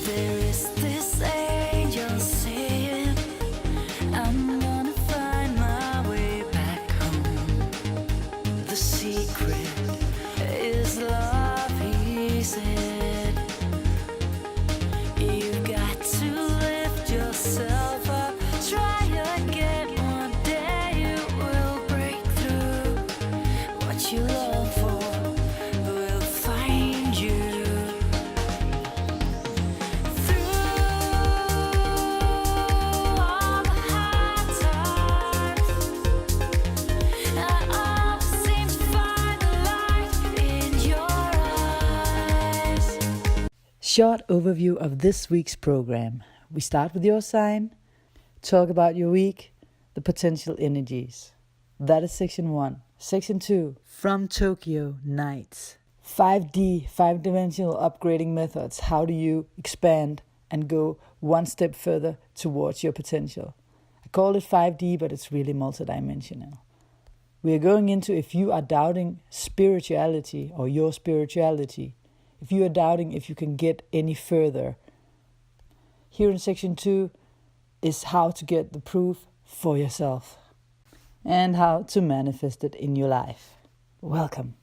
There is this angel saying, I'm gonna find my way back home. The secret is love, he said. You've got to lift yourself up. Try again, one day you will break through. What you long for will find you. Through all the hard times, I always seem to find the light in your eyes. Short overview of this week's program. We start with your sign, talk about your week, the potential energies. That is section 1. Section 2, from Tokyo Nights. 5D, 5-dimensional upgrading methods. How do you expand and go one step further towards your potential? I call it 5D, but it's really multidimensional. We are going into if you are doubting spirituality or your spirituality, if you are doubting if you can get any further. Here in section 2 is how to get the proof for yourself and how to manifest it in your life. Welcome.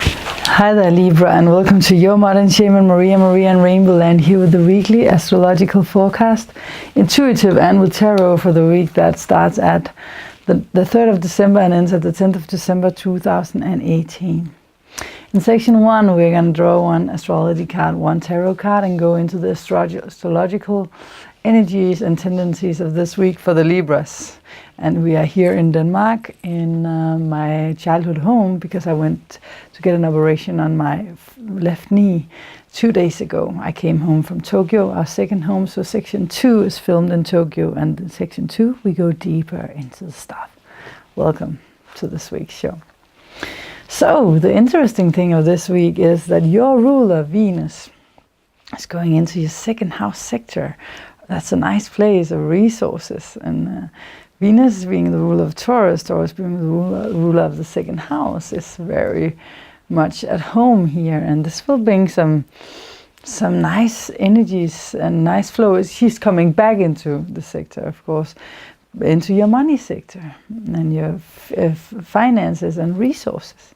Hi there, Libra, and welcome to your modern shaman Maria and RainbowLand, here with the weekly astrological forecast, intuitive and with tarot for the week that starts at the 3rd of December and ends at the 10th of December 2018. In section 1, we're going to draw one astrology card, one tarot card, and go into the astrological energies and tendencies of this week for the Libras. And we are here in Denmark in my childhood home because I went to get an operation on my left knee 2 days ago. I came home from Tokyo, our second home, so section 2 is filmed in Tokyo, and in section 2 we go deeper into the stuff. Welcome to this week's show. So, the interesting thing of this week is that your ruler, Venus, is going into your second house sector. That's a nice place of resources. And Venus being the ruler of Taurus, Taurus being the ruler of the second house, is very much at home here. And this will bring some nice energies and nice flow. She's coming back into the sector, of course, into your money sector and your finances and resources.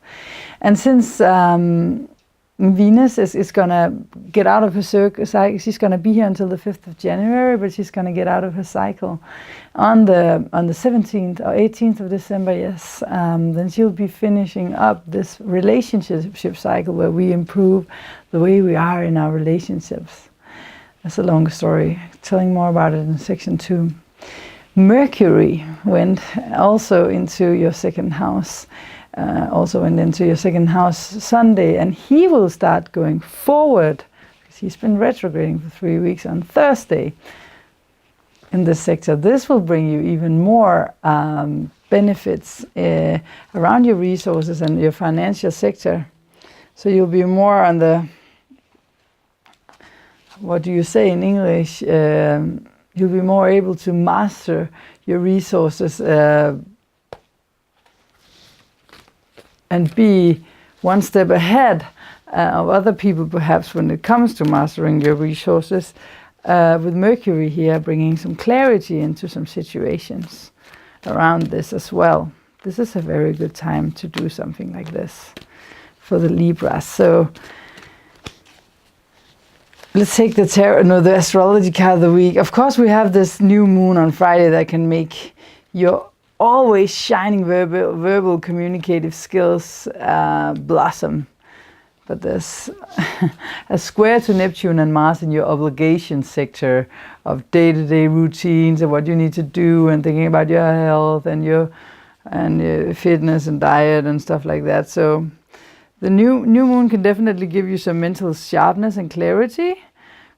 And since Venus is going to get out of her cycle, she's going to be here until the 5th of January, but she's going to get out of her cycle on the 17th or 18th of December, yes. Then she'll be finishing up this relationship cycle where we improve the way we are in our relationships. That's a long story, telling more about it in section 2. Mercury went also into your second house, Sunday, and he will start going forward because he's been retrograding for 3 weeks on Thursday in this sector. This will bring you even more benefits around your resources and your financial sector. So you'll be more on the, what do you say in English? You'll be more able to master your resources and be one step ahead of other people, perhaps, when it comes to mastering your resources. With Mercury here, bringing some clarity into some situations around this as well. This is a very good time to do something like this for the Libras. So let's take the astrology card of the week. Of course, we have this new moon on Friday that can make your always shining verbal communicative skills blossom. But there's a square to Neptune and Mars in your obligation sector of day-to-day routines and what you need to do and thinking about your health and your fitness and diet and stuff like that. So the new moon can definitely give you some mental sharpness and clarity,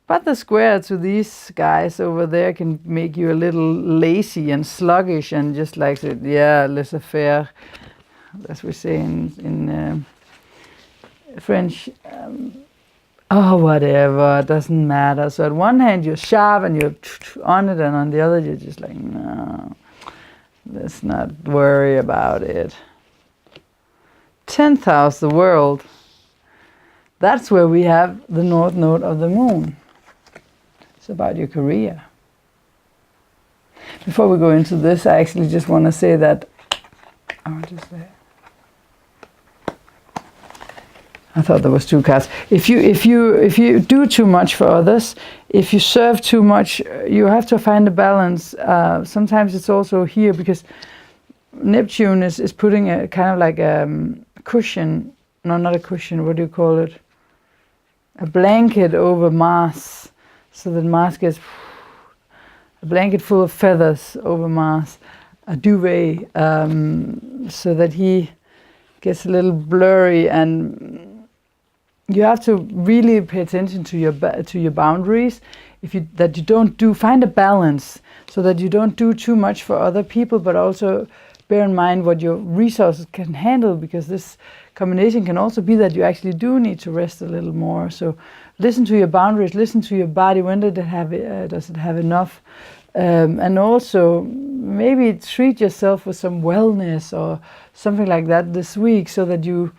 but the square to these guys over there can make you a little lazy and sluggish and just like, laissez-faire, as we say in French. Whatever, it doesn't matter. So at one hand you're sharp and you're on it, and on the other you're just like, no, let's not worry about it. 10th house, the world. That's where we have the north node of the moon. It's about your career. Before we go into this, I actually just want to say that I thought there was 2 cards. If you do too much for others, if you serve too much, you have to find a balance. Sometimes it's also here because Neptune is putting a kind of like a cushion. No, not a cushion. What do you call it? A blanket over Mars, so that Mars gets a blanket full of feathers over Mars, a duvet, so that he gets a little blurry. And you have to really pay attention to your boundaries. That you don't find a balance, so that you don't do too much for other people, but also bear in mind what your resources can handle, because this combination can also be that you actually do need to rest a little more. So listen to your boundaries, listen to your body. When does it have enough? And also maybe treat yourself with some wellness or something like that this week, so that you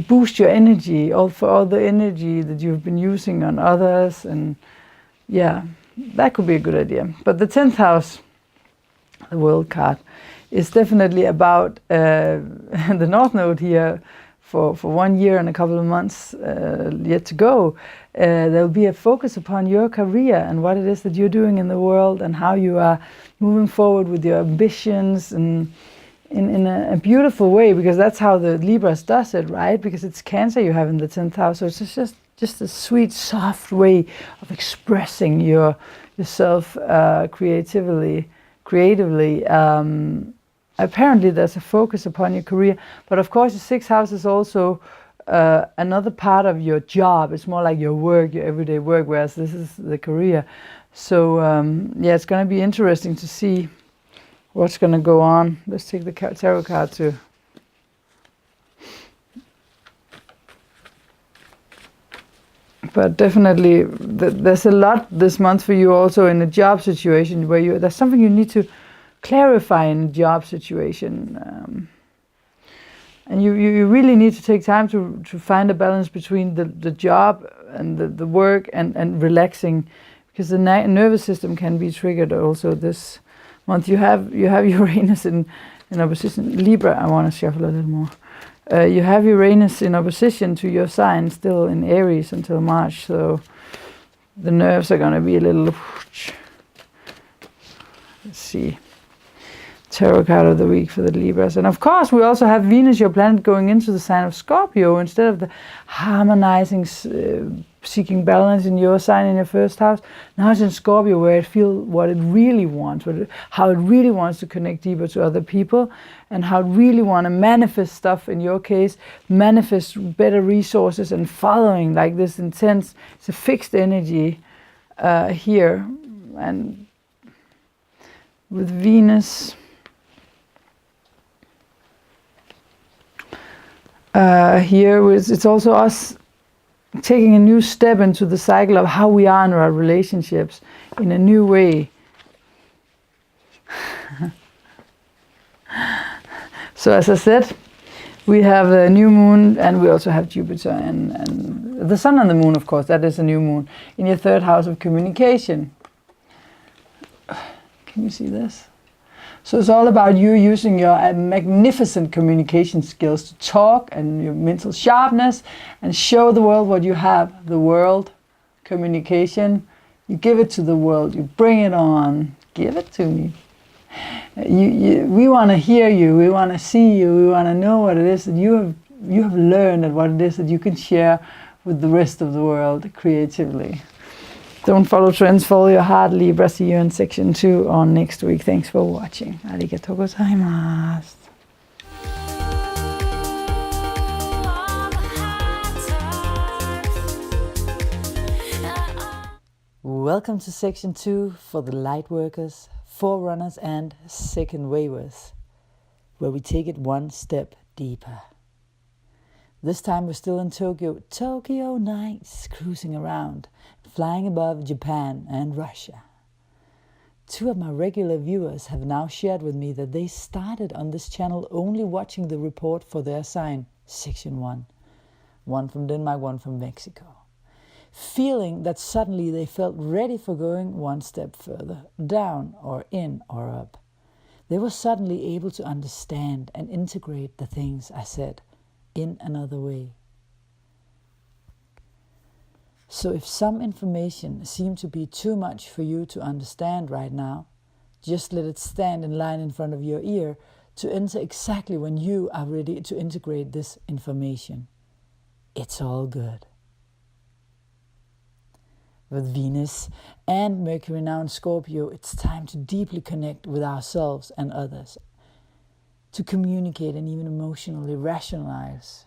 boost your energy, for all the energy that you've been using on others. And yeah, that could be a good idea. But the 10th house, the World card, is definitely about the North Node here for 1 year and a couple of months yet to go. There'll be a focus upon your career and what it is that you're doing in the world, and how you are moving forward with your ambitions, and in a beautiful way, because that's how the Libras does it, right? Because it's Cancer you have in the 10th house, so it's just a sweet, soft way of expressing yourself creatively. Apparently there's a focus upon your career, but of course the 6th house is also another part of your job. It's more like your work, your everyday work, whereas this is the career. So yeah, it's going to be interesting to see what's going to go on. Let's take the tarot card too. But definitely there's a lot this month for you also in a job situation, where there's something you need to clarify in a job situation. And you really need to take time to find a balance between the job and the work and relaxing, because the nervous system can be triggered also this month. You have Uranus in opposition. Libra, I want to shuffle a little more. You have Uranus in opposition to your sign, still in Aries until March, so the nerves are going to be a little... Let's see. Tarot card of the week for the Libras. And of course we also have Venus, your planet, going into the sign of Scorpio, instead of the harmonizing, seeking balance in your sign in your 1st house. Now it's in Scorpio, where it feels what it really wants, how it really wants to connect deeper to other people, and how it really want to manifest stuff. In your case, manifest better resources and following, like this intense, it's a fixed energy here. And with Venus here, it's also us taking a new step into the cycle of how we are in our relationships in a new way. So as I said, we have the new moon, and we also have Jupiter and the sun and the moon, of course. That is a new moon in your 3rd house of communication. Can you see this? So it's all about you using your magnificent communication skills to talk, and your mental sharpness, and show the world what you have. The world, communication, you give it to the world, you bring it on, give it to me. We want to hear you, we want to see you, we want to know what it is that you have learned, and what it is that you can share with the rest of the world creatively. Don't follow trends, follow your heart, Libra. See you in section 2 on next week. Thanks for watching. Arigatou gozaimasu. Welcome to section 2 for the light workers, forerunners and second wavers, where we take it one step deeper. This time we're still in Tokyo. Tokyo nights, cruising around, flying above Japan and Russia. 2 of my regular viewers have now shared with me that they started on this channel only watching the report for their sign, section 1. 1 from Denmark, 1 from Mexico. feeling that suddenly they felt ready for going one step further, down or in or up. They were suddenly able to understand and integrate the things I said in another way. So if some information seemed to be too much for you to understand right now, just let it stand in line in front of your ear to enter exactly when you are ready to integrate this information. It's all good. With Venus and Mercury now in Scorpio, it's time to deeply connect with ourselves and others, to communicate and even emotionally rationalize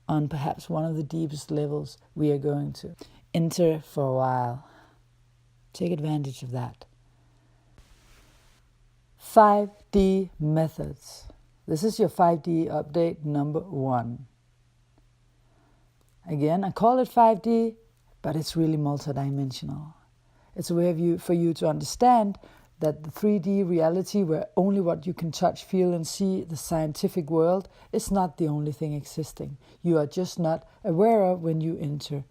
on perhaps one of the deepest levels we are going to enter for a while. Take advantage of that. 5D methods. This is your 5D update number 1. Again, I call it 5D, but it's really multidimensional. It's a way for you to understand that the 3D reality, where only what you can touch, feel and see, the scientific world, is not the only thing existing. You are just not aware of when you enter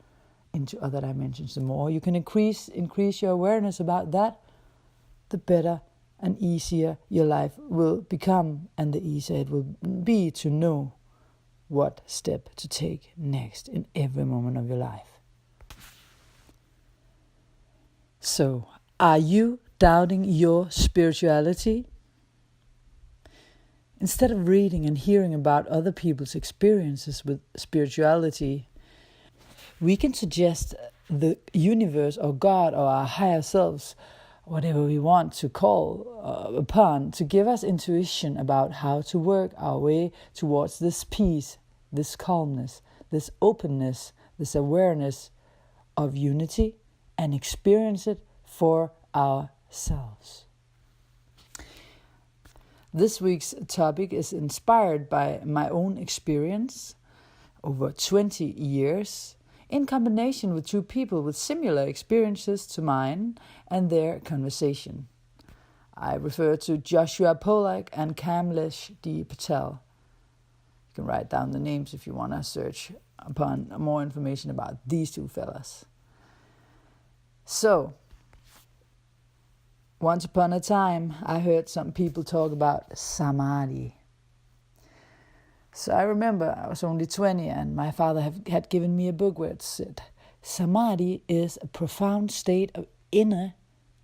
into other dimensions. The more you can increase your awareness about that, the better and easier your life will become, and the easier it will be to know what step to take next in every moment of your life. So, are you doubting your spirituality? Instead of reading and hearing about other people's experiences with spirituality, we can suggest the universe or God or our higher selves, whatever we want to call upon, to give us intuition about how to work our way towards this peace, this calmness, this openness, this awareness of unity, and experience it for ourselves. This week's topic is inspired by my own experience over 20 years, in combination with 2 people with similar experiences to mine and their conversation. I refer to Joshua Pollack and KAMLESH PATEL. You can write down the names if you want to search upon more information about these 2 fellas. So, once upon a time, I heard some people talk about samadhi. So I remember I was only 20 and my father had given me a book where it said, samadhi is a profound state of inner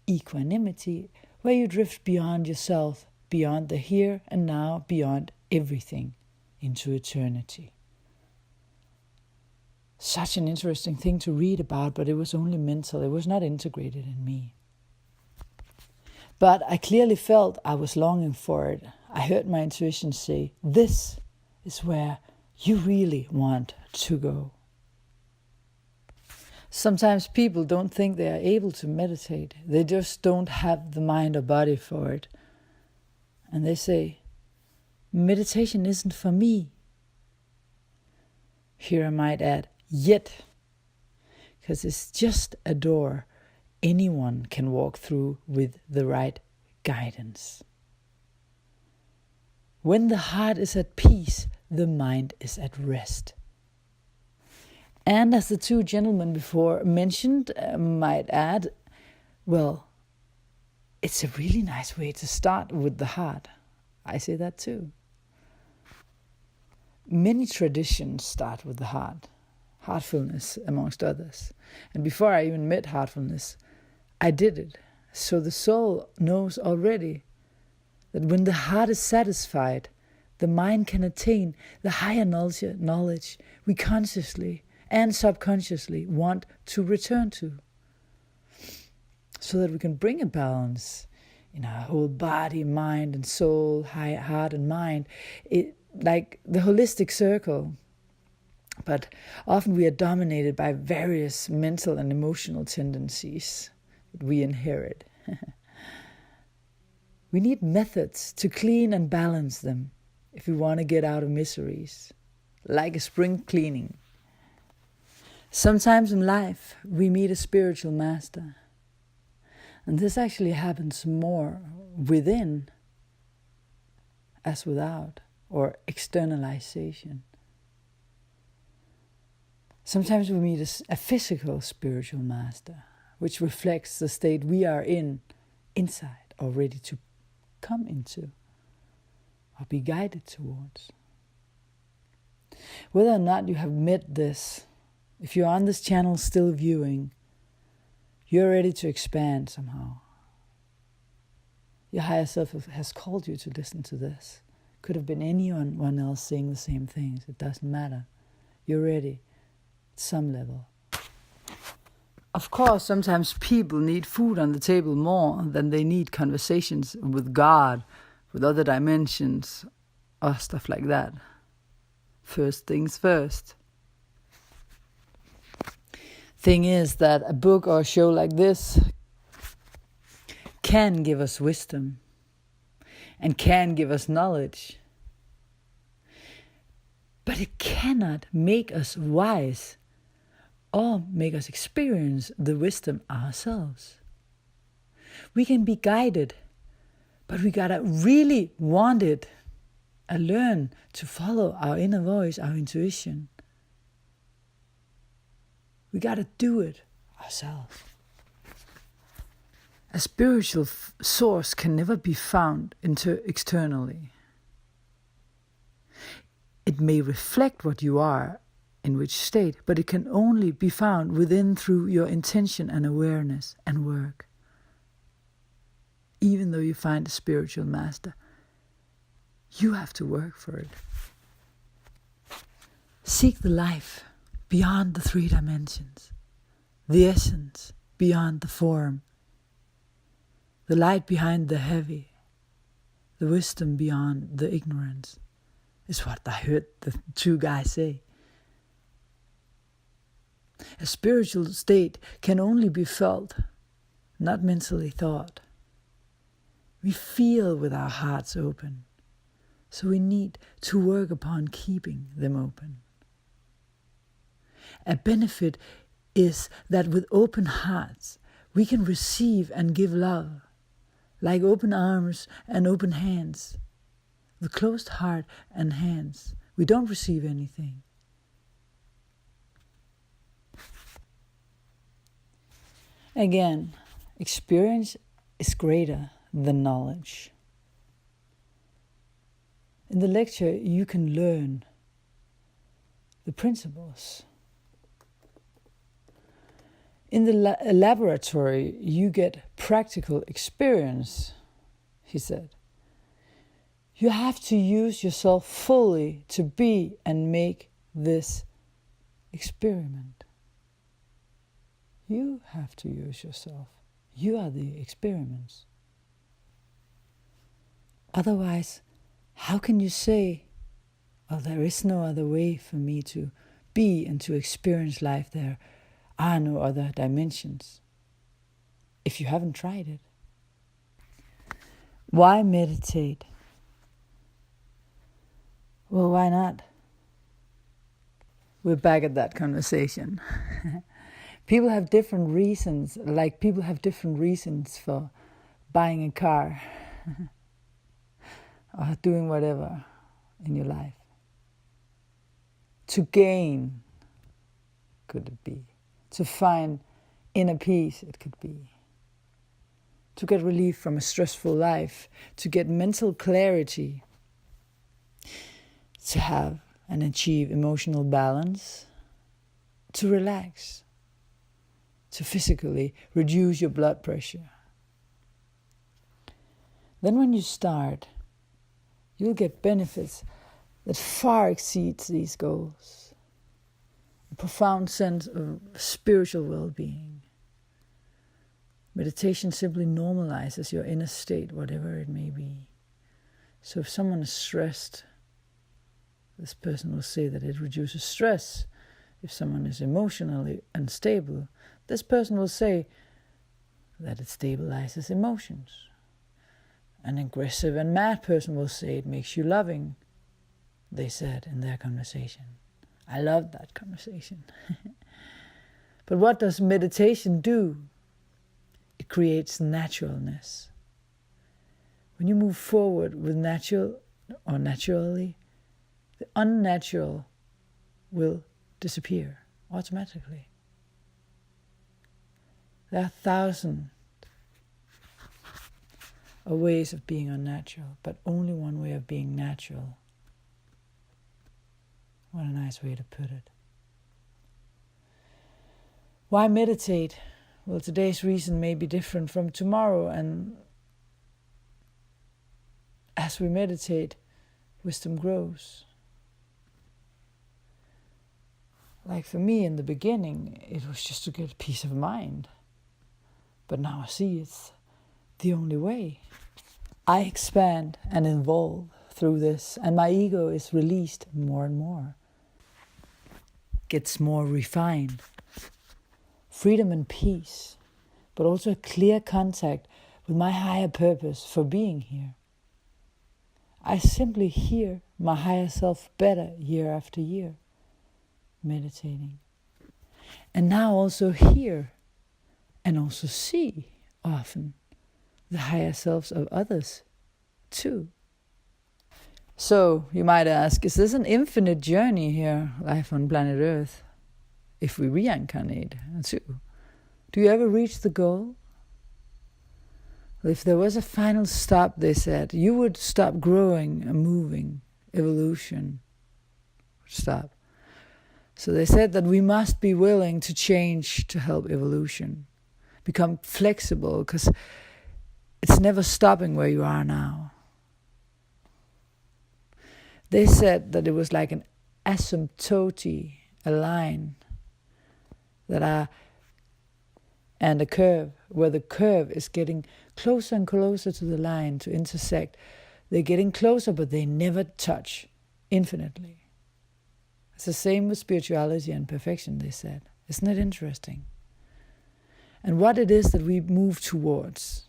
equanimity where you drift beyond yourself, beyond the here and now, beyond everything, into eternity. Such an interesting thing to read about, but it was only mental. It was not integrated in me. But I clearly felt I was longing for it. I heard my intuition say, this is where you really want to go. Sometimes people don't think they are able to meditate. They just don't have the mind or body for it. And they say, meditation isn't for me. Here I might add, yet, because it's just a door anyone can walk through with the right guidance. When the heart is at peace, the mind is at rest. And as the 2 gentlemen before mentioned, might add, well, it's a really nice way to start with the heart. I say that too. Many traditions start with the heart. Heartfulness, amongst others. And before I even met heartfulness, I did it. So the soul knows already that when the heart is satisfied, the mind can attain the higher knowledge we consciously and subconsciously want to return to, so that we can bring a balance in our whole body, mind and soul, heart and mind. It like the holistic circle. But often we are dominated by various mental and emotional tendencies that we inherit. We need methods to clean and balance them if we want to get out of miseries, like a spring cleaning. Sometimes in life we meet a spiritual master, and this actually happens more within as without, or externalization. Sometimes we meet a physical spiritual master, which reflects the state we are inside, or ready to come into, or be guided towards. Whether or not you have met this, if you're on this channel still viewing, you're ready to expand somehow. Your higher self has called you to listen to this. Could have been anyone else saying the same things. It doesn't matter. You're ready at some level. Of course, sometimes people need food on the table more than they need conversations with God, with other dimensions, or stuff like that. First things first. Thing is that a book or a show like this can give us wisdom and can give us knowledge. But it cannot make us wise or make us experience the wisdom ourselves. We can be guided, but we gotta really want it and learn to follow our inner voice, our intuition. We gotta do it ourselves. A spiritual source can never be found externally. It may reflect what you are, in which state, but it can only be found within through your intention and awareness and work. Even though you find a spiritual master, you have to work for it. Seek the life beyond the 3 dimensions, the essence beyond the form, the light behind the heavy, the wisdom beyond the ignorance, is what I heard the 2 guys say. A spiritual state can only be felt, not mentally thought. We feel with our hearts open, so we need to work upon keeping them open. A benefit is that with open hearts, we can receive and give love, like open arms and open hands. With closed heart and hands, we don't receive anything. Again, experience is greater than knowledge. In the lecture, you can learn the principles. In the laboratory, you get practical experience, he said. You have to use yourself fully to be and make this experiment. You have to use yourself. You are the experiments. Otherwise, how can you say, oh, there is no other way for me to be and to experience life? There are no other dimensions, if you haven't tried it. Why meditate? Well, why not? We're back at that conversation. People have different reasons, like people have different reasons for buying a car or doing whatever in your life. To gain, could it be? To find inner peace, it could be. To get relief from a stressful life, to get mental clarity, to have and achieve emotional balance, to relax, to physically reduce your blood pressure. Then when you start, you'll get benefits that far exceeds these goals. A profound sense of spiritual well-being. Meditation simply normalizes your inner state, whatever it may be. So if someone is stressed, this person will say that it reduces stress. If someone is emotionally unstable, this person will say that it stabilizes emotions. An aggressive and mad person will say it makes you loving, they said in their conversation. I loved that conversation. But what does meditation do? It creates naturalness. When you move forward with natural or naturally, the unnatural will disappear automatically. There are thousands of ways of being unnatural, but only one way of being natural. What a nice way to put it. Why meditate? Well, today's reason may be different from tomorrow, and as we meditate, wisdom grows. Like for me in the beginning, it was just to get peace of mind. But now I see it's the only way. I expand and evolve through this, and my ego is released more and more. Gets more refined. Freedom and peace, but also a clear contact with my higher purpose for being here. I simply hear my higher self better year after year, meditating. And now also hear and also see often the higher selves of others too. So you might ask, is this an infinite journey here, life on planet Earth, if we reincarnate too? Do you ever reach the goal? If there was a final stop, they said, you would stop growing and moving, evolution would stop. So they said that we must be willing to change to help evolution, become flexible, because it's never stopping where you are now. They said that it was like an asymptote, a line and a curve, where the curve is getting closer and closer to the line to intersect. They're getting closer, but they never touch infinitely. It's the same with spirituality and perfection, they said. Isn't it interesting? And what it is that we move towards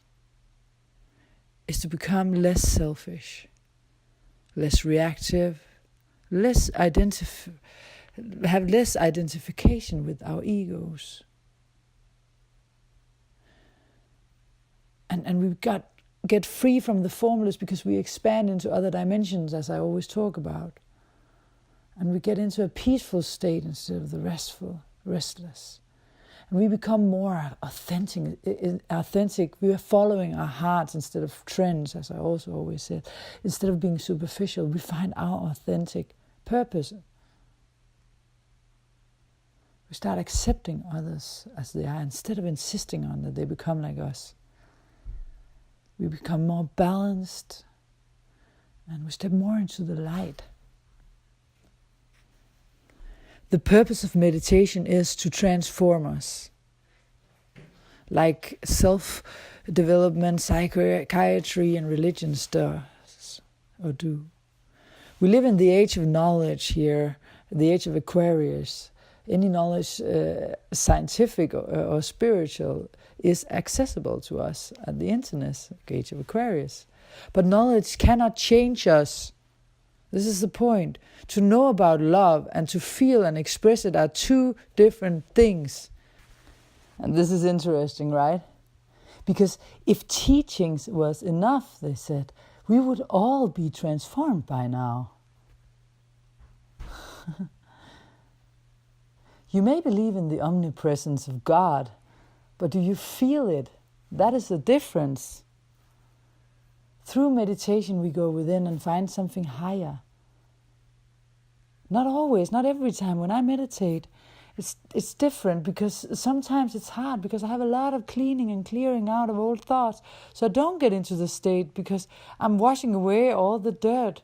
is to become less selfish, less reactive, have less identification with our egos. And we get free from the formulas, because we expand into other dimensions, as I always talk about. And we get into a peaceful state instead of the restless. And we become more authentic. We are following our hearts instead of trends, as I also always said. Instead of being superficial, we find our authentic purpose. We start accepting others as they are, instead of insisting on that they become like us. We become more balanced, and we step more into the light. The purpose of meditation is to transform us, like self-development, psychiatry, and religion does or do. We live in the age of knowledge here, the age of Aquarius. Any knowledge, scientific or spiritual, is accessible to us at the internet, age of Aquarius. But knowledge cannot change us. This is the point. To know about love and to feel and express it are two different things. And this is interesting, right? Because if teachings was enough, they said, we would all be transformed by now. You may believe in the omnipresence of God, but do you feel it? That is the difference. Through meditation, we go within and find something higher. Not always, not every time. When I meditate, it's different, because sometimes it's hard, because I have a lot of cleaning and clearing out of old thoughts. So I don't get into the state, because I'm washing away all the dirt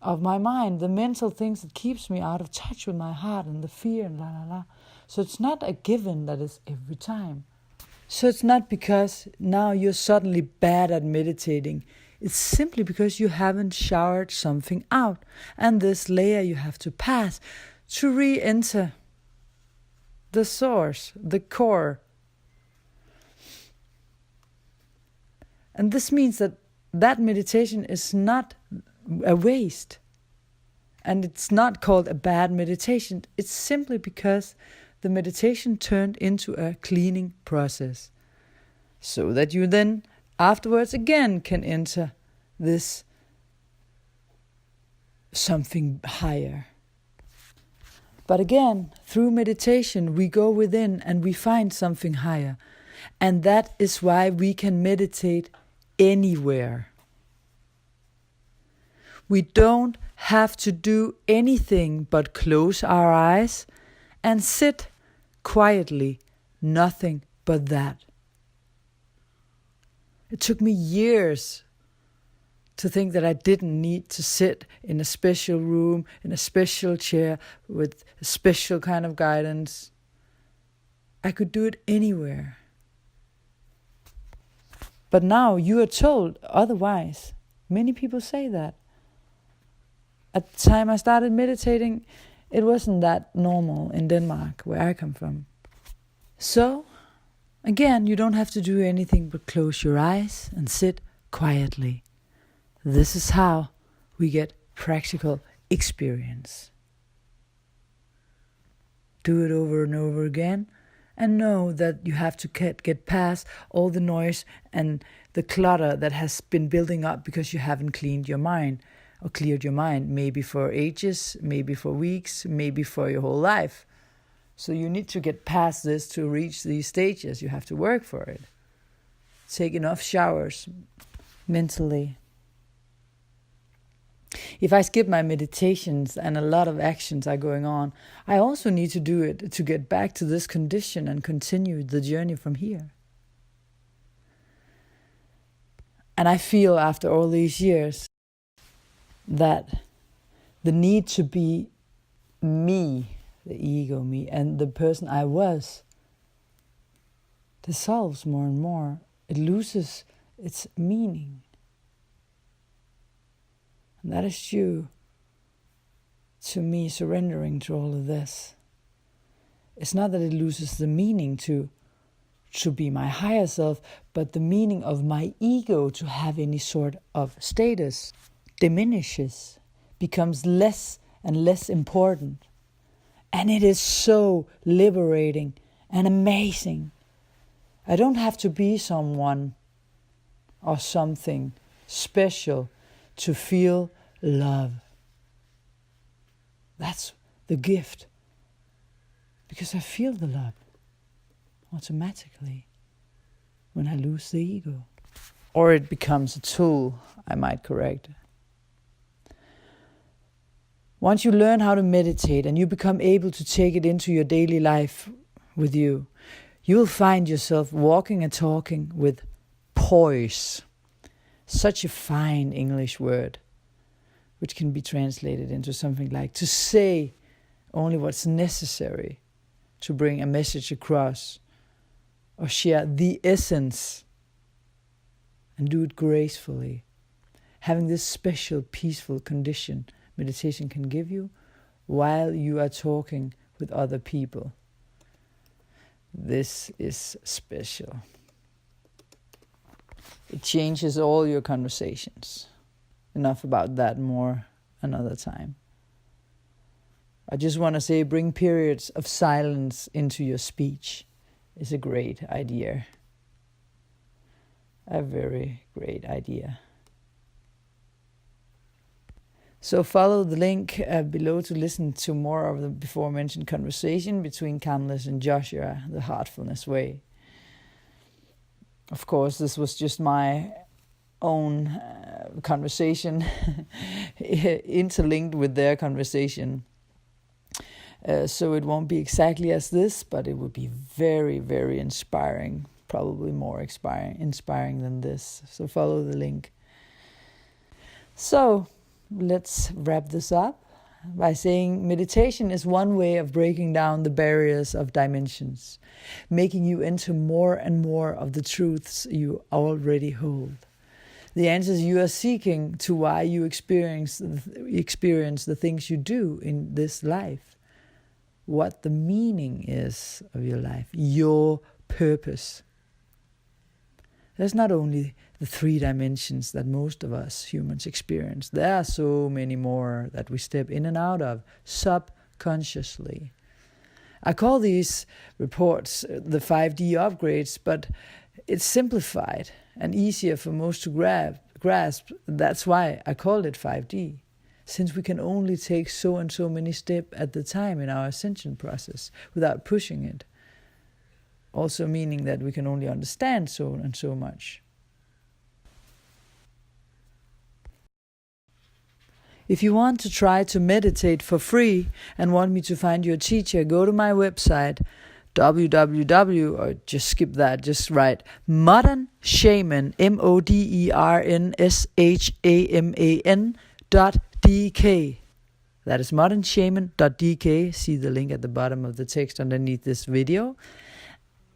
of my mind, the mental things that keeps me out of touch with my heart and the fear and la. So it's not a given that is every time. So it's not because now you're suddenly bad at meditating. It's simply because you haven't showered something out. And this layer you have to pass to re-enter the source, the core. And this means that meditation is not a waste. And it's not called a bad meditation. It's simply because the meditation turned into a cleaning process, so that you then afterwards again can enter this something higher. But again, Through meditation, we go within and we find something higher. And that is why we can meditate anywhere. We don't have to do anything but close our eyes and sit quietly, nothing but that. It took me years to think that I didn't need to sit in a special room, in a special chair, with a special kind of guidance. I could do it anywhere. But now you are told otherwise. Many people say that. At the time I started meditating, it wasn't that normal in Denmark, where I come from. So, again, you don't have to do anything but close your eyes and sit quietly. This is how we get practical experience. Do it over and over again, and know that you have to get past all the noise and the clutter that has been building up because you haven't cleaned your mind or cleared your mind, maybe for ages, maybe for weeks, maybe for your whole life. So you need to get past this to reach these stages. You have to work for it. Take enough showers mentally. If I skip my meditations and a lot of actions are going on, I also need to do it to get back to this condition and continue the journey from here. And I feel after all these years that the need to be me, the ego me, and the person I was dissolves more and more. It loses its meaning. And that is due to me surrendering to all of this. It's not that it loses the meaning to be my higher self, but the meaning of my ego to have any sort of status diminishes, becomes less and less important. And it is so liberating and amazing. I don't have to be someone or something special to feel love. That's the gift. Because I feel the love automatically when I lose the ego. Or it becomes a tool, I might correct. Once you learn how to meditate and you become able to take it into your daily life with you, you will find yourself walking and talking with poise. Such a fine English word, which can be translated into something like to say only what's necessary to bring a message across or share the essence and do it gracefully. Having this special peaceful condition meditation can give you while you are talking with other people. This is special. It changes all your conversations. Enough about that, more another time. I just want to say bring periods of silence into your speech is a great idea. A very great idea. So follow the link below to listen to more of the before mentioned conversation between KAMLESH and Joshua, the Heartfulness Way. Of course, this was just my own conversation interlinked with their conversation. So it won't be exactly as this, but it would be very, very inspiring, probably more inspiring than this. So follow the link. So let's wrap this up by saying meditation is one way of breaking down the barriers of dimensions, making you into more and more of the truths you already hold. The answers you are seeking to why you experience the things you do in this life. What the meaning is of your life, your purpose. There's not only the 3 dimensions that most of us humans experience. There are so many more that we step in and out of subconsciously. I call these reports the 5D upgrades, but it's simplified and easier for most to grasp. That's why I call it 5D. since we can only take so and so many steps at the time in our ascension process without pushing it. Also meaning that we can only understand so and so much. If you want to try to meditate for free and want me to find your teacher, go to my website www, or just skip that, just write Modern Shaman, MODERNSHAMAN.DK. That is modernshaman.dk. See the link at the bottom of the text underneath this video.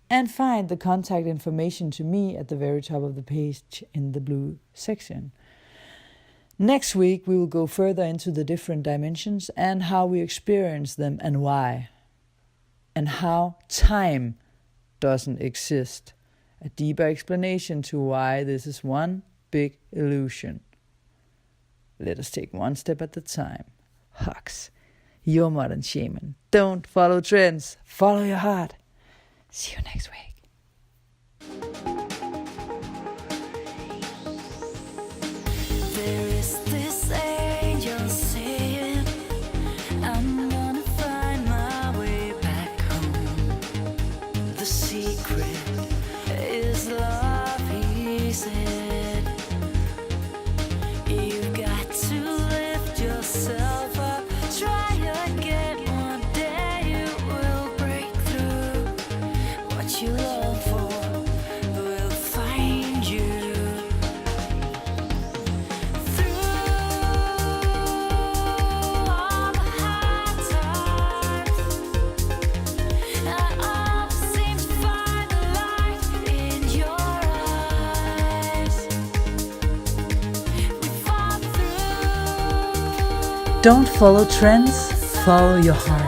And find the contact information to me at the very top of the page in the blue section. Next week, we will go further into the different dimensions and how we experience them and why. And how time doesn't exist. A deeper explanation to why this is one big illusion. Let us take one step at a time. Hugs, your modern shaman. Don't follow trends, follow your heart. See you next week. There is this angel saying, I'm gonna find my way back home. The secret is love, he said. You've got to lift yourself up. Try again, one day you will break through. What you long for will find you. Don't follow trends, follow your heart.